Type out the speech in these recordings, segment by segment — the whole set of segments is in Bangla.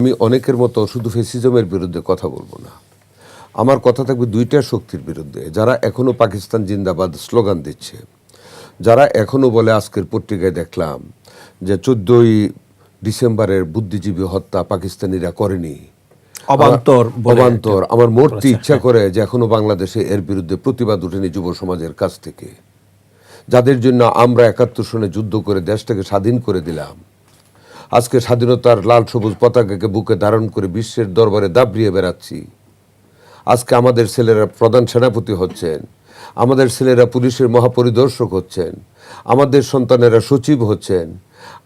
আমি অনেকের মতো শুধু ফ্যাসিজমের বিরুদ্ধে কথা বলবো না। আমার কথা থাকবে দুইটা শক্তির বিরুদ্ধে, যারা এখনো পাকিস্তান জিন্দাবাদ স্লোগান দিচ্ছে, যারা এখনো বলে, আজকের পত্রিকায় দেখলাম যে 14ই ডিসেম্বরের বুদ্ধিজীবী হত্যা পাকিস্তানিরা করেনি, অবান্তর। আমার মরতে ইচ্ছা করে যে এখনো বাংলাদেশে এর বিরুদ্ধে প্রতিবাদ উঠেনি যুব সমাজের কাছ থেকে, যাদের জন্য আমরা 71 সনে যুদ্ধ করে দেশটাকে স্বাধীন করে দিলাম। আজকে স্বাধীনতার লাল সবুজ পতাকাকে বুকে ধারণ করে বিশ্বের দরবারে দাবড়িয়ে বেড়াচ্ছি। আজকে আমাদের ছেলেরা প্রধান সেনাপতি হচ্ছেন, আমাদের ছেলেরা পুলিশের মহাপরিদর্শক হচ্ছেন, আমাদের সন্তানেরা সচিব হচ্ছেন,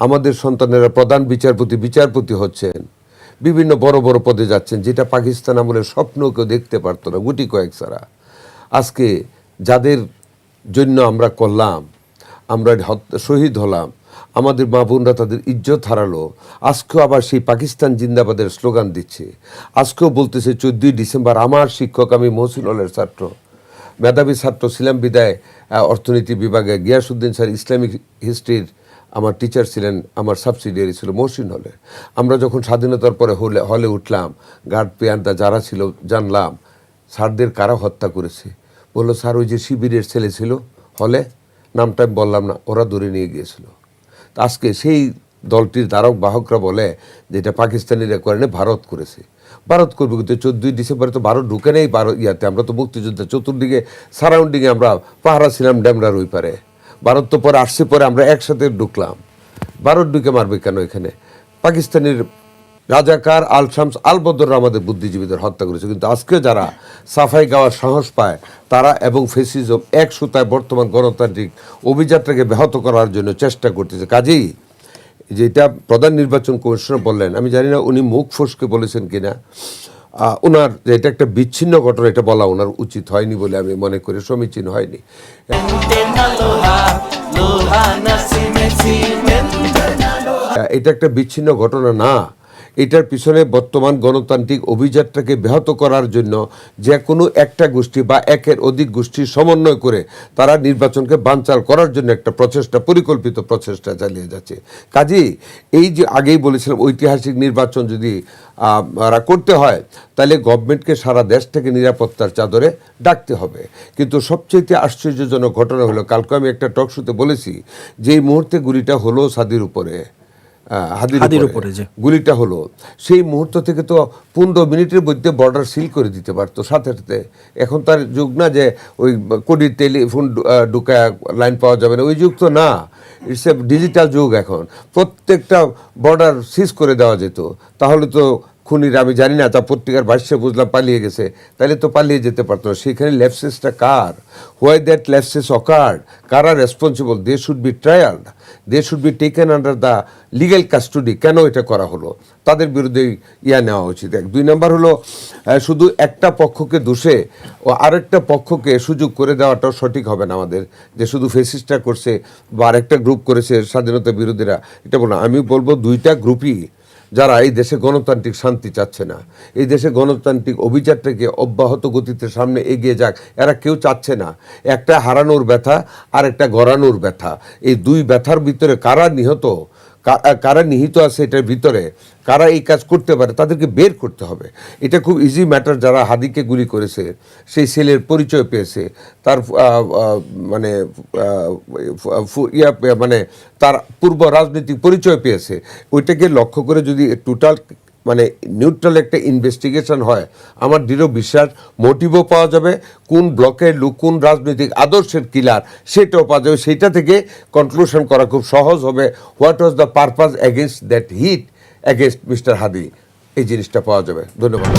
আমাদের সন্তানেরা প্রধান বিচারপতি হচ্ছেন, বিভিন্ন বড় বড় পদে যাচ্ছেন, যেটা পাকিস্তান আমলের স্বপ্ন কেউ দেখতে পারতো না, গুটি কয়েক ছাড়া। আজকে যাদের জন্য আমরা করলাম, আমরা শহীদ হলাম, আমাদের মা বোনরা তাদের ইজ্জত হারালো, আজকেও আবার সেই পাকিস্তান জিন্দাবাদের স্লোগান দিচ্ছে। আজকেও বলতেছে 14ই ডিসেম্বর আমার শিক্ষক, আমি মহসিন হলের ছাত্র, মেধাবী ছাত্র ছিলাম বিদায় অর্থনীতি বিভাগে, গিয়াসউদ্দিন স্যার ইসলামিক হিস্ট্রির আমার টিচার ছিলেন, আমার সাবসিডিয়ারি ছিল মহসিন হলে। আমরা যখন স্বাধীনতার পরে হলে উঠলাম, গার্ড পেয়ান্তা যারা ছিল জানলাম স্যারদের কারা হত্যা করেছে। বললো, স্যার ওই যে শিবিরের ছেলে ছিল হলে, নামটা আমি বললাম না, ওরা ধরে নিয়ে গিয়েছিল। আজকে সেই দলটির ধারক বাহকরা বলে যে এটা পাকিস্তানিরা করেনি, ভারত করেছে। ভারত করবে, কিন্তু 14ই ডিসেম্বরে তো ভারত ঢুকে নেই ইয়াতে। আমরা তো মুক্তিযুদ্ধের চতুর্দিকে সারাউন্ডিংয়ে আমরা পাহারা ছিলাম ড্যামরার ওই পারে। ভারত তো পরে আসছে, পরে আমরা একসাথে ঢুকলাম। ভারত ঢুকে মারবে কেন এখানে? পাকিস্তানের রাজাকার আল শামস আল বদররা আমাদের বুদ্ধিজীবীদের হত্যা করেছে। কিন্তু আজকে যারা সাফাই গাওয়ার সাহস পায়, তারা এবং ফ্যাসিজম এক সুতায় বর্তমান গণতান্ত্রিক অভিযাত্রাকে ব্যাহত করার জন্য চেষ্টা করতেছে। কাজেই যেটা প্রধান নির্বাচন কমিশনার বললেন, আমি জানি না উনি মুখ ফসকে বলেছেন কিনা, ওনার এটা একটা বিচ্ছিন্ন ঘটনা, এটা বলা ওনার উচিত হয়নি বলে আমি মনে করি, সমীচীন হয়নি। এটা একটা বিচ্ছিন্ন ঘটনা না, এটার পিছনে বর্তমান গণতান্ত্রিক অভিযাত্রাকে ব্যাহত করার জন্য যে কোনো একটা গোষ্ঠী বা একের অধিক গোষ্ঠীর সমন্বয় করে তারা নির্বাচনকে বানচাল করার জন্য একটা প্রচেষ্টা, পরিকল্পিত প্রচেষ্টা চালিয়ে যাচ্ছে। কাজেই এই যে আগেই বলেছিলাম, ঐতিহাসিক নির্বাচন যদি করতে হয় তাহলে গভর্নমেন্টকে সারা দেশ থেকে নিরাপত্তার চাদরে ডাকতে হবে। কিন্তু সবচেয়ে আশ্চর্যজনক ঘটনা হলো, কালকে আমি একটা টক শোতে বলেছি যে এই মুহূর্তে গুলিটা হলো সাদির উপরে, হাদির উপরে যে গুলিটা হলো, সেই মুহূর্ত থেকে তো 15 মিনিটের মধ্যে বর্ডার সিল করে দিতে পারতো সাথে সাথে। এখন তার যুগ না যে ওই কোডি টেলিফোন ঢুকায় লাইন পাওয়া যাবে না, ওই যুগ তো না। ইটস এ ডিজিটাল যুগ। এখন প্রত্যেকটা বর্ডার সিজ করে দেওয়া যেত, তাহলে তো খুনিরা, আমি জানি না, তা পত্রিকার ভাষ্যে বুঝলাম পালিয়ে গেছে, তাহলে তো পালিয়ে যেতে পারতো না। সেখানে ল্যাপসেসটা কার? Why that lapses occurred? কারা responsible? They should be trialled, they should be taken under the legal custody. কেন এটা করা হলো? তাদের বিরুদ্ধে নেওয়া উচিত। 2 নম্বর হলো, শুধু একটা পক্ষকে দোষে ও আরেকটা পক্ষকে সুযোগ করে দেওয়াটাও সঠিক হবে না আমাদের, যে শুধু ফেসিস্টরা করছে বা আরেকটা গ্রুপ করেছে স্বাধীনতা বিরোধীরা, এটা বলবো না। আমি বলবো দুইটা গ্রুপই যারা এই দেশে গণতান্ত্রিক শান্তি চাচ্ছে না, এই দেশে গণতান্ত্রিক অভিযাত্রাকে অব্যাহত গতিতে সামনে এগিয়ে যাক, এরা কেউ চাচ্ছে না। একটা হারানোর ব্যথা আর একটা গড়ানোর ব্যথা, এই দুই ব্যথার ভিতরে কারা নিহত, কারা নিহিত আছে এটার ভিতরে, কারা এই কাজ করতে পারে, তাদেরকে বের করতে হবে। এটা খুব ইজি ম্যাটার। যারা হাদিকে গুলি করেছে সেই ছেলের পরিচয় পেয়েছে, তার মানে তার পূর্ব রাজনৈতিক পরিচয় পেয়েছে, ওইটাকে লক্ষ্য করে যদি টোটাল নিউট্রাল একটা ইনভেস্টিগেশন হয়, আমার দৃঢ় বিশ্বাস মোটিভও পাওয়া যাবে, কোন ব্লকের লোক, কোন রাজনৈতিক আদর্শের কিলার সেটাও পাওয়া যাবে। সেইটা থেকে কনক্লুশন করা খুব সহজ হবে, what was the purpose against that hit against mister Hadi, এই জিনিসটা পাওয়া যাবে। ধন্যবাদ।